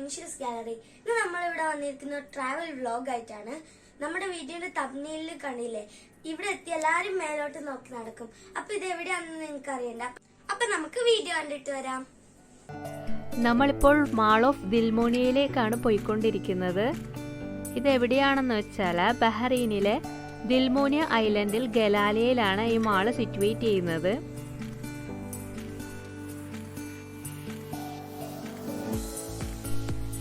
Vinicius gallery. ഇന്ന് നമ്മളിവിടെ വന്നിരിക്കുന്ന ട്രാവൽ വ്ലോഗ് ആയിട്ടാണ്. നമ്മുടെ വീഡിയോയുടെ തംബ്നെയിലിൽ കണ്ടില്ലേ, ഇവിടെ എത്തി എല്ലാരും മേലോട്ട് നോക്കി നടക്കും. അപ്പൊ ഇത് എവിടെയാണെന്ന് നിങ്ങൾക്ക് അറിയണ്ട. അപ്പൊ നമുക്ക് വീഡിയോ കണ്ടിട്ട് വരാം. നമ്മളിപ്പോൾ മാൾ ഓഫ് ദിൽമോണിയയിലേക്കാണ് പോയിക്കൊണ്ടിരിക്കുന്നത്. ഇത് എവിടെയാണെന്ന് വെച്ചാൽ ബഹ്റൈനിലെ ദിൽമോണിയ ഐലൻഡിൽ ഗലാലയിലാണ് ഈ മാള് സിറ്റുവേറ്റ് ചെയ്യുന്നത്.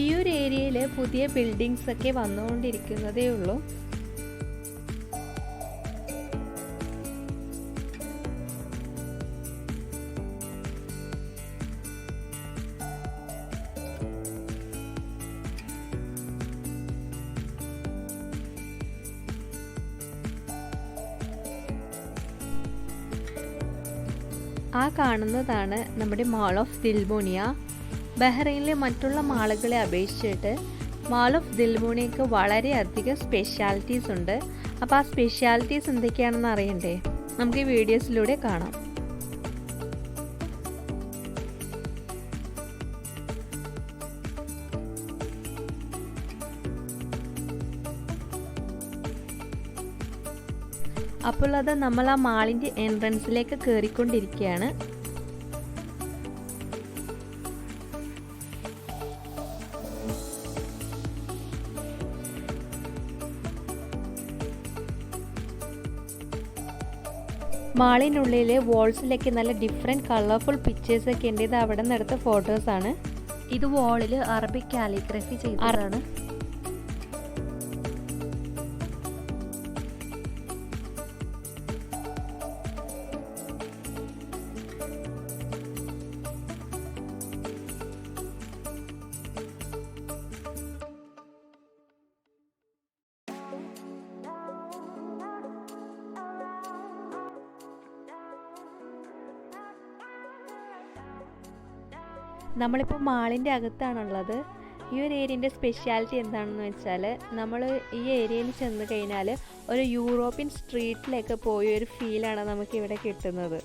ഈ ഒരു ഏരിയയിൽ പുതിയ ബിൽഡിങ്സ് ഒക്കെ വന്നുകൊണ്ടിരിക്കുന്നതേ ഉള്ളൂ. ആ കാണുന്നതാണ് നമ്മുടെ മാൾ ഓഫ് ദിൽമോണിയ. ബഹ്റൈനിലെ മറ്റുള്ള മാളുകളെ അപേക്ഷിച്ചിട്ട് മാൾ ഓഫ് ദിൽമോണിയക്ക് വളരെയധികം സ്പെഷ്യാലിറ്റീസ് ഉണ്ട്. അപ്പോൾ ആ സ്പെഷ്യാലിറ്റീസ് എന്തൊക്കെയാണെന്ന് അറിയണ്ടേ? നമുക്ക് ഈ വീഡിയോസിലൂടെ കാണാം. അപ്പോൾ അത് നമ്മൾ ആ മാളിൻ്റെ എൻട്രൻസിലേക്ക് കയറിക്കൊണ്ടിരിക്കുകയാണ്. മാളിനുള്ളിലെ വാൾസിലേക്ക് നല്ല ഡിഫറെൻറ്റ് കളർഫുൾ പിക്ചേഴ്സ് ഒക്കെ ഉണ്ട്. ഇത് അവിടെ നിന്ന് എടുത്ത ഫോട്ടോസാണ്. ഇത് വാളിൽ അറബിക് കാലിഗ്രഫി ചെയ്തതാണ്. നമ്മളിപ്പോൾ മാളിൻ്റെ അകത്താണുള്ളത്. ഈ ഒരു ഏരിയൻ്റെ സ്പെഷ്യാലിറ്റി എന്താണെന്ന് വെച്ചാൽ, നമ്മൾ ഈ ഏരിയയിൽ ചെന്ന് കഴിഞ്ഞാൽ ഒരു യൂറോപ്യൻ സ്ട്രീറ്റിലേക്ക് പോയ ഒരു ഫീലാണ് നമുക്കിവിടെ കിട്ടുന്നത്.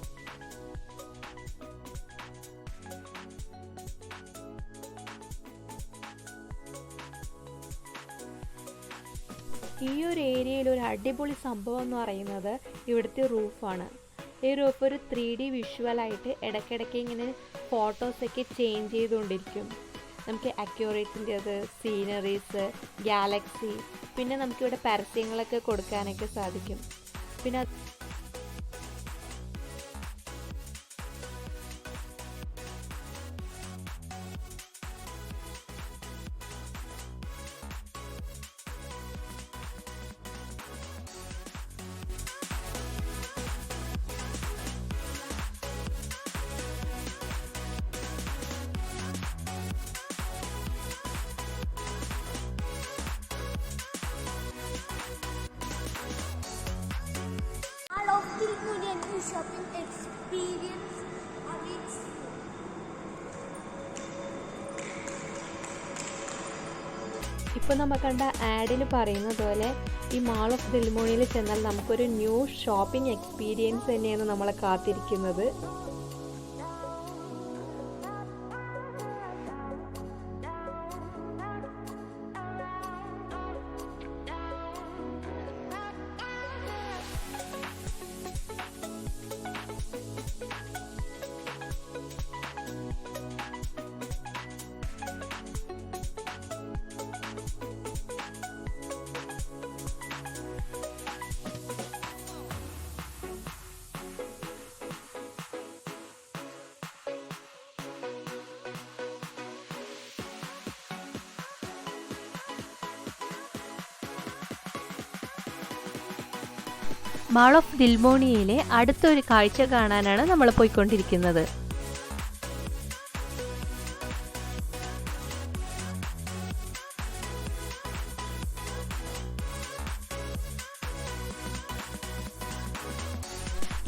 ഈ ഒരു ഏരിയയിൽ ഒരു അടിപൊളി സംഭവം എന്ന് പറയുന്നത് ഇവിടുത്തെ റൂഫാണ്. ഈ റൂഫ് ഒരു 3D വിഷ്വലായിട്ട് ഇടയ്ക്കിടയ്ക്ക് ഇങ്ങനെ ഫോട്ടോസൊക്കെ ചേഞ്ച് ചെയ്തുകൊണ്ടിരിക്കും. നമുക്ക് അക്യൂറേറ്റിൻ്റെത്, സീനറീസ്, ഗാലക്സി, പിന്നെ നമുക്കിവിടെ പരസ്യങ്ങളൊക്കെ കൊടുക്കാനൊക്കെ സാധിക്കും. പിന്നെ shopping experience awaits you. ഇപ്പോൾ നമ്മൾ കണ്ട ആഡിൽ പറയുന്നത് പോലെ ഈ മാൾ ഓഫ് ദിൽമോണിയയിൽ ചെന്നാൽ നമുക്കൊരു ന്യൂ ഷോപ്പിംഗ് എക്സ്പീരിയൻസ് തന്നെയാണ് നമ്മളെ കാത്തിരിക്കുന്നത്. മാൾ ഓഫ് ദിൽമോണിയയിലെ അടുത്തൊരു കാഴ്ച കാണാനാണ് നമ്മൾ പോയിക്കൊണ്ടിരിക്കുന്നത്.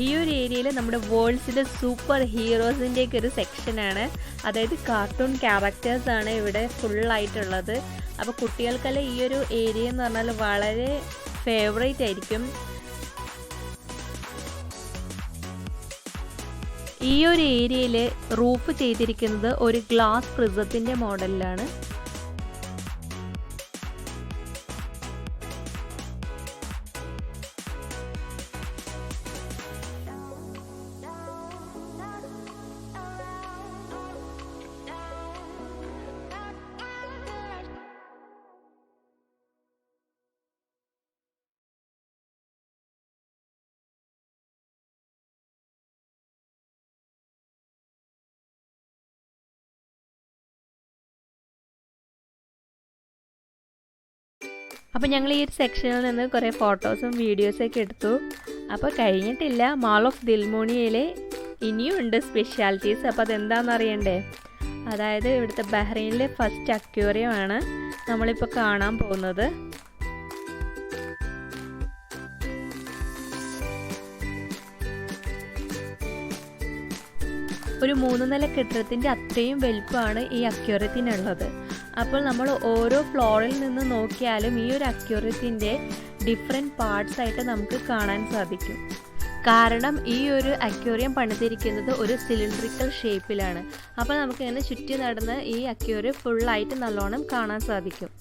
ഈ ഒരു ഏരിയയിൽ നമ്മുടെ വേൾഡ്സിലെ സൂപ്പർ ഹീറോസിൻ്റെ ഒക്കെ ഒരു സെക്ഷനാണ്. അതായത് കാർട്ടൂൺ ക്യാരക്ടേഴ്സാണ് ഇവിടെ ഫുള്ളായിട്ടുള്ളത്. അപ്പോൾ കുട്ടികൾക്കെല്ലാം ഈ ഒരു ഏരിയ എന്ന് പറഞ്ഞാൽ വളരെ ഫേവറേറ്റ് ആയിരിക്കും. ഈ ഒരു ഏരിയയിൽ റൂഫ് ചെയ്തിരിക്കുന്നത് ഒരു ഗ്ലാസ് പ്രിസത്തിൻ്റെ മോഡലിലാണ്. അപ്പോൾ ഞങ്ങൾ ഈ ഒരു സെക്ഷനിൽ നിന്ന് കുറേ ഫോട്ടോസും വീഡിയോസൊക്കെ എടുത്തു. അപ്പോൾ കഴിഞ്ഞിട്ടില്ല, മാൾ ഓഫ് ദിൽമോണിയയിലെ ഇനിയും ഉണ്ട് സ്പെഷ്യാലിറ്റീസ്. അപ്പോൾ അതെന്താണെന്ന് അറിയണ്ടേ? അതായത് ഇവിടുത്തെ ബഹ്റൈനിലെ ഫസ്റ്റ് അക്വേറിയമാണ് നമ്മളിപ്പോൾ കാണാൻ പോകുന്നത്. ഒരു 3 നില കെട്ടിടത്തിൻ്റെ അത്രയും വലുപ്പമാണ് ഈ അക്വേറിയത്തിനുള്ളത്. അപ്പോൾ നമ്മൾ ഓരോ ഫ്ലോറിൽ നിന്ന് നോക്കിയാലും ഈ ഒരു അക്വേറിയത്തിൻ്റെ ഡിഫറെൻറ്റ് പാർട്സ് ആയിട്ട് നമുക്ക് കാണാൻ സാധിക്കും. കാരണം ഈ ഒരു അക്വേറിയം പണിതിരിക്കുന്നത് ഒരു സിലിണ്ടറിക്കൽ ഷേപ്പിലാണ്. അപ്പോൾ നമുക്കിങ്ങനെ ചുറ്റി നടന്ന് ഈ അക്വേറിയം ഫുള്ളായിട്ട് നല്ലോണം കാണാൻ സാധിക്കും.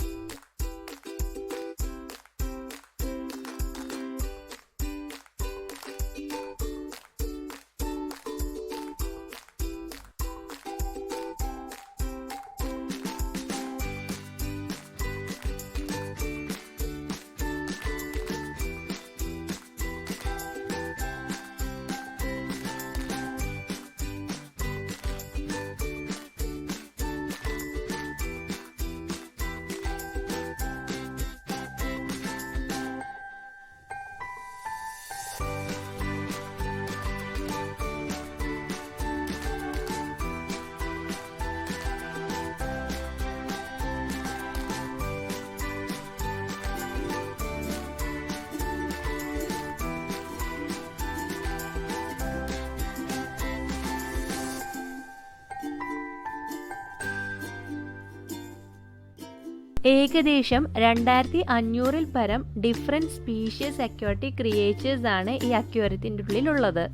ഏകദേശം 2500-ൽ പരം ഡിഫറെൻറ്റ് സ്പീഷ്യസ് അക്വാട്ടിക് ക്രിയേച്ചേഴ്സ് ആണ് ഈ അക്വേറിയത്തിൻ്റെ ഉള്ളിലുള്ളത്.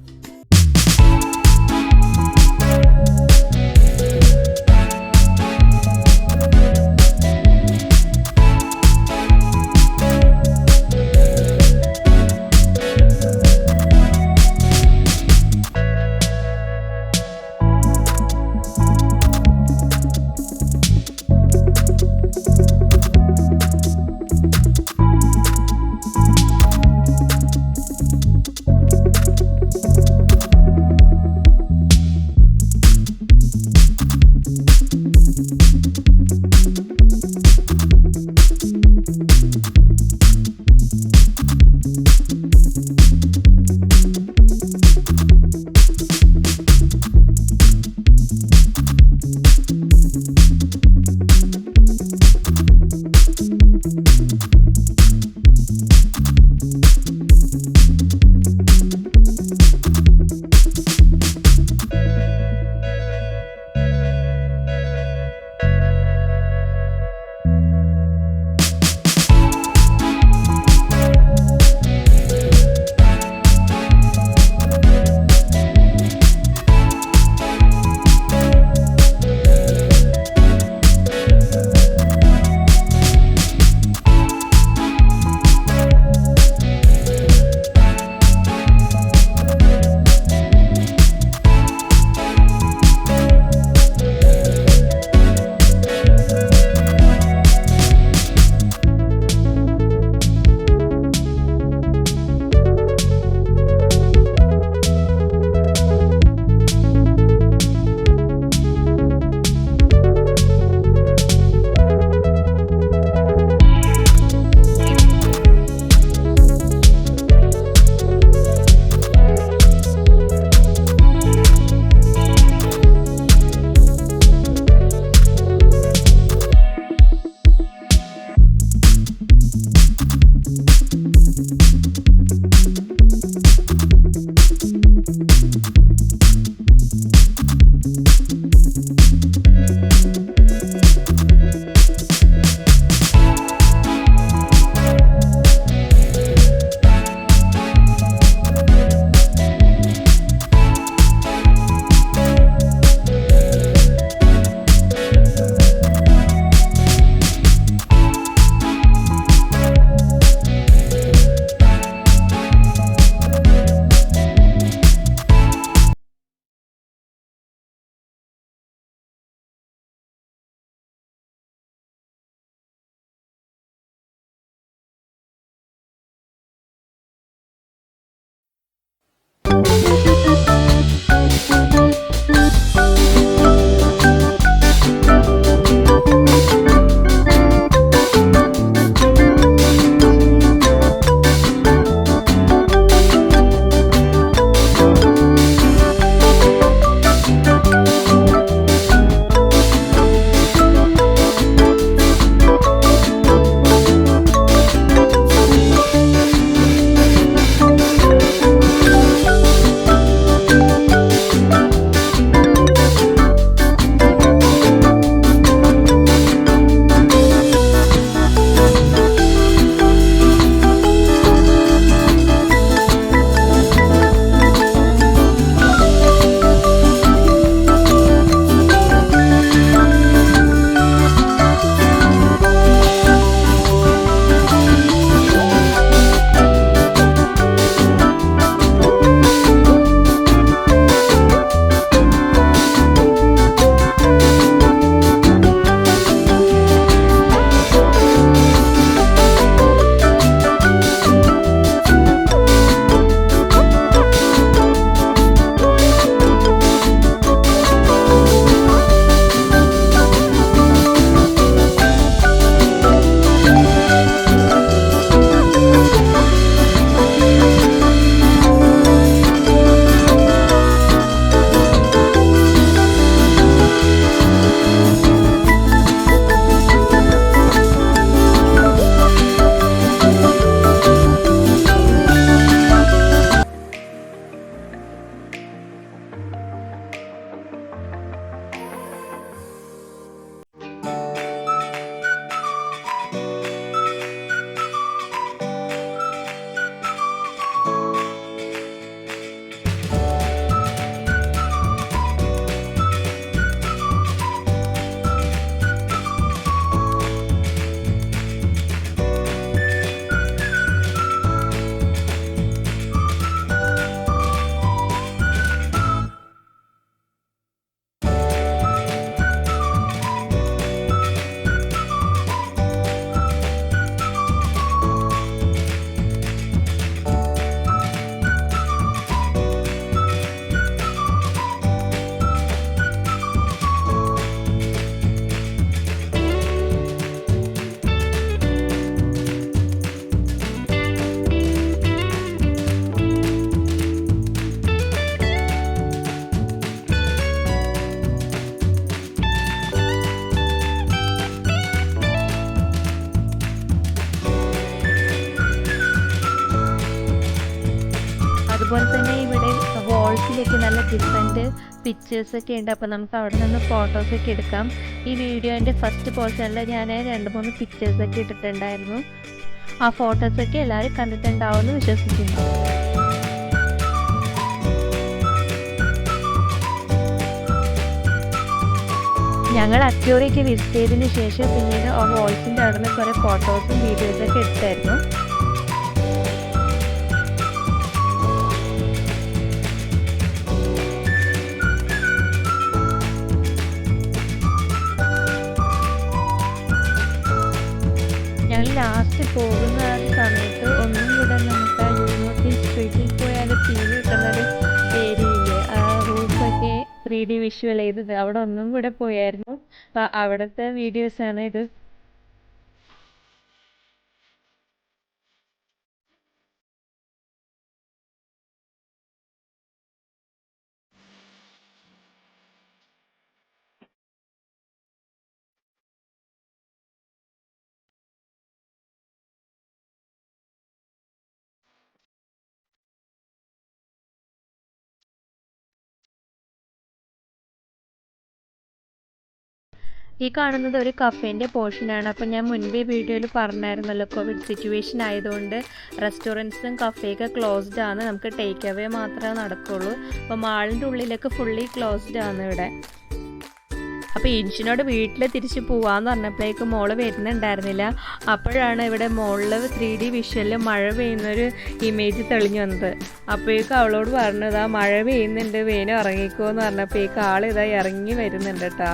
ഡിഫറെൻറ്റ് പിക്ചേഴ്സൊക്കെ ഉണ്ട്. അപ്പോൾ നമുക്ക് അവിടെ നിന്ന് ഫോട്ടോസൊക്കെ എടുക്കാം. ഈ വീഡിയോൻ്റെ ഫസ്റ്റ് പോർഷനിൽ ഞാൻ 2-3 പിക്ചേഴ്സൊക്കെ ഇട്ടിട്ടുണ്ടായിരുന്നു. ആ ഫോട്ടോസൊക്കെ എല്ലാവരും കണ്ടിട്ടുണ്ടാവുമെന്ന് വിശ്വസിക്കുന്നു. ഞങ്ങൾ അക്യൂറിയൊക്കെ വിസിറ്റ് ചെയ്തതിന് ശേഷം പിന്നീട് ആ വോൾസിൻ്റെ അവിടെ നിന്ന് കുറേ ഫോട്ടോസും വീഡിയോസൊക്കെ എടുത്തായിരുന്നു. ഞങ്ങൾ ലാസ്റ്റ് പോകുന്ന സമയത്ത് ഒന്നും കൂടെ നമുക്ക് ആ യൂണിവേഴ്സിറ്റി സ്ട്രീറ്റിൽ പോയാൽ ഫീൽ കിട്ടുന്നൊരു ഏരിയയില്ലേ, ആ റൂഫൊക്കെ 3D വിഷ്വൽ ചെയ്തത്, അവിടെ ഒന്നും കൂടെ പോയായിരുന്നു. അപ്പം അവിടുത്തെ വീഡിയോസാണ് ഇത്. ഈ കാണുന്നത് ഒരു കഫേൻ്റെ പോർഷനാണ്. അപ്പോൾ ഞാൻ മുൻപേ വീഡിയോയിൽ പറഞ്ഞായിരുന്നല്ലോ, കോവിഡ് സിറ്റുവേഷൻ ആയതുകൊണ്ട് റെസ്റ്റോറൻറ്റ്സും കഫേയൊക്കെ ക്ലോസ്ഡ് ആണ്. നമുക്ക് ടേക്ക് അവേ മാത്രമേ നടക്കുള്ളൂ. അപ്പോൾ മാളിൻ്റെ ഉള്ളിലൊക്കെ ഫുള്ളി ക്ലോസ്ഡ് ആണ് ഇവിടെ. അപ്പോൾ ഇൻഷിനോട് വീട്ടിൽ തിരിച്ച് പോവാമെന്ന് പറഞ്ഞപ്പോഴേക്കും മോള് വരുന്നുണ്ടായിരുന്നില്ല. അപ്പോഴാണ് ഇവിടെ മുകളിൽ 3D വിഷ്വലിൽ മഴ പെയ്യുന്നൊരു ഇമേജ് തെളിഞ്ഞു വന്നത്. അപ്പോഴേക്കും അവളോട് പറഞ്ഞത് ആ മഴ പെയ്യുന്നുണ്ട്, വേഗം ഇറങ്ങിക്കോ എന്ന് പറഞ്ഞപ്പോഴേക്കും ആളിതാ ഇറങ്ങി വരുന്നുണ്ട് കേട്ടോ.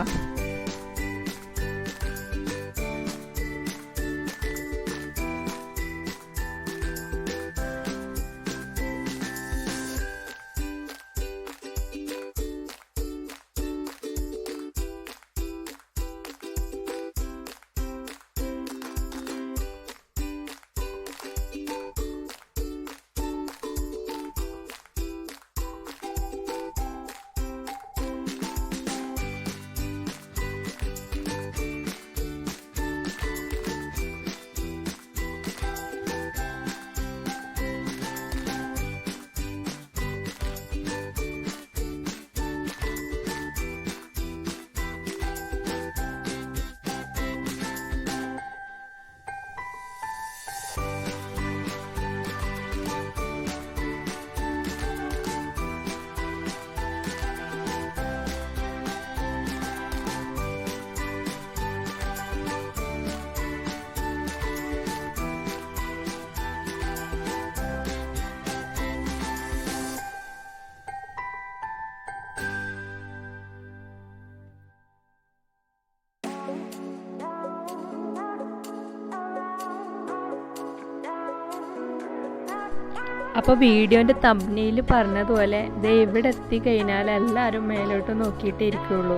അപ്പോൾ വീഡിയോൻ്റെ തംബ്നെയിൽ പറഞ്ഞതുപോലെ ദേ ഇവിടെ എത്തിക്കഴിഞ്ഞാൽ എല്ലാവരും മേലോട്ട് നോക്കിയിട്ടേ ഇരിക്കുള്ളൂ.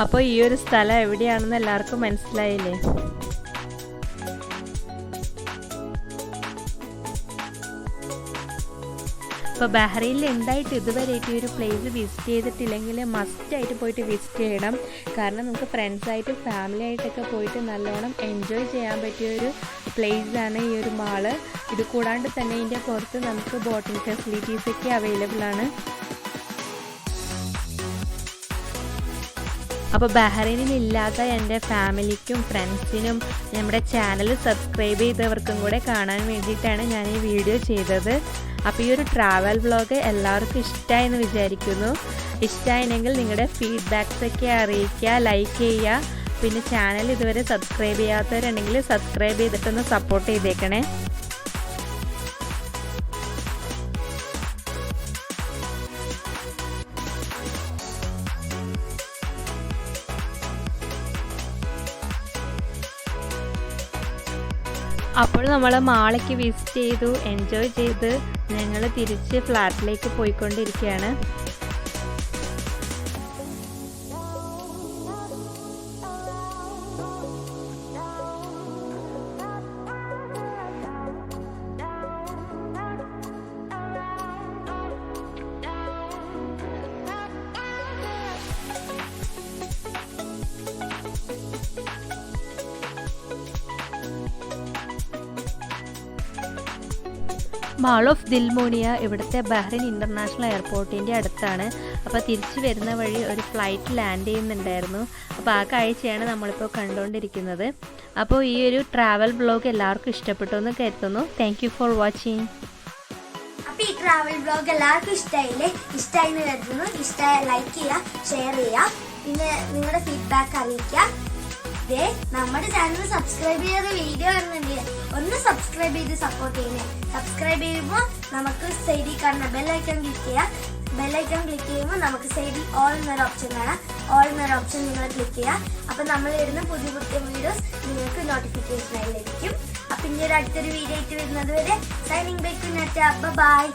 അപ്പോൾ ഈ ഒരു സ്ഥലം എവിടെയാണെന്ന് എല്ലാവർക്കും മനസ്സിലായില്ലേ? ഇപ്പോൾ ബഹ്റൈനിൽ എന്തായിട്ട് ഇതുവരെയായിട്ട് ഈ ഒരു പ്ലേസ് വിസിറ്റ് ചെയ്തിട്ടില്ലെങ്കിൽ മസ്റ്റായിട്ട് പോയിട്ട് വിസിറ്റ് ചെയ്യണം. കാരണം നമുക്ക് ഫ്രണ്ട്സായിട്ടും ഫാമിലി ആയിട്ടൊക്കെ പോയിട്ട് നല്ലോണം എൻജോയ് ചെയ്യാൻ പറ്റിയൊരു പ്ലേസാണ് ഈ ഒരു മാള്. ഇത് കൂടാണ്ട് തന്നെ ഇതിൻ്റെ പുറത്ത് നമുക്ക് ബോട്ടിംഗ് ഫെസിലിറ്റീസൊക്കെ അവൈലബിൾ ആണ്. അപ്പോൾ ബഹ്റൈനിലില്ലാത്ത എൻ്റെ ഫാമിലിക്കും ഫ്രണ്ട്സിനും നമ്മുടെ ചാനൽ സബ്സ്ക്രൈബ് ചെയ്തവർക്കും കൂടെ കാണാൻ വേണ്ടിയിട്ടാണ് ഞാൻ ഈ വീഡിയോ ചെയ്തത്. അപ്പോൾ ഈ ഒരു ട്രാവൽ വ്ളോഗ് എല്ലാവർക്കും ഇഷ്ടമായെന്ന് വിചാരിക്കുന്നു. ഇഷ്ടമായെങ്കിൽ നിങ്ങളുടെ ഫീഡ്ബാക്സൊക്കെ അറിയിക്കുക, ലൈക്ക് ചെയ്യുക. പിന്നെ ചാനൽ ഇതുവരെ സബ്സ്ക്രൈബ് ചെയ്യാത്തവരുണ്ടെങ്കിൽ സബ്സ്ക്രൈബ് ചെയ്തിട്ടൊന്ന് സപ്പോർട്ട് ചെയ്തേക്കണേ. അപ്പോൾ നമ്മൾ മാളൊക്കെ വിസിറ്റ് ചെയ്തു, എൻജോയ് ചെയ്ത് ഞങ്ങൾ തിരിച്ച് ഫ്ലാറ്റിലേക്ക് പോയിക്കൊണ്ടിരിക്കുകയാണ്. മാൾ ഓഫ് ദിൽമോണിയ ഇവിടുത്തെ ബഹ്റിൻ ഇൻ്റർനാഷണൽ എയർപോർട്ടിൻ്റെ അടുത്താണ്. അപ്പോൾ തിരിച്ചു വരുന്ന വഴി ഒരു ഫ്ലൈറ്റ് ലാൻഡ് ചെയ്യുന്നുണ്ടായിരുന്നു. അപ്പോൾ ആ കാഴ്ചയാണ് നമ്മളിപ്പോൾ കണ്ടുകൊണ്ടിരിക്കുന്നത്. അപ്പോൾ ഈ ഒരു ട്രാവൽ വ്ലോഗ് എല്ലാവർക്കും ഇഷ്ടപ്പെട്ടു എന്ന് കരുതുന്നു. Thank you for watching. അപ്പൊ ഈ ട്രാവൽ വ്ലോഗ് എല്ലാവർക്കും ഇഷ്ടമായില്ലേ? ഇഷ്ടമായിന്ന് കരുതുന്നു. ഇഷ്ടമായ ലൈക്ക് ചെയ്യുക, ഷെയർ ചെയ്യുക, പിന്നെ നിങ്ങളുടെ ഫീഡ്ബാക്ക് അറിയിക്കുക. ഇതേ നമ്മുടെ ചാനൽ സബ്സ്ക്രൈബ് ചെയ്യാതെ വീഡിയോ കാണുന്നുണ്ട്, ഒന്ന് സബ്സ്ക്രൈബ് ചെയ്ത് സപ്പോർട്ട് ചെയ്യുന്നേ. സബ്സ്ക്രൈബ് ചെയ്യുമ്പോൾ നമുക്ക് സൈഡിൽ കാണുന്ന ബെല്ലൈക്കൺ ക്ലിക്ക് ചെയ്യാം. ബെല്ലൈക്കൺ ക്ലിക്ക് ചെയ്യുമ്പോൾ നമുക്ക് സൈഡിൽ ഓൾ എന്നൊരു ഓപ്ഷൻ കാണാം. ഓൾ എന്നൊരു ഓപ്ഷൻ നിങ്ങൾ ക്ലിക്ക് ചെയ്യുക. അപ്പൊ നമ്മൾ വരുന്ന പുതിയ പുതിയ വീഡിയോസ് നിങ്ങൾക്ക് നോട്ടിഫിക്കേഷനായി ലഭിക്കും. അപ്പൊ ഇനി അടുത്തൊരു വീഡിയോ ആയിട്ട് വരുന്നത് വരെ സൈനിങ് ബൈ. ബൈ.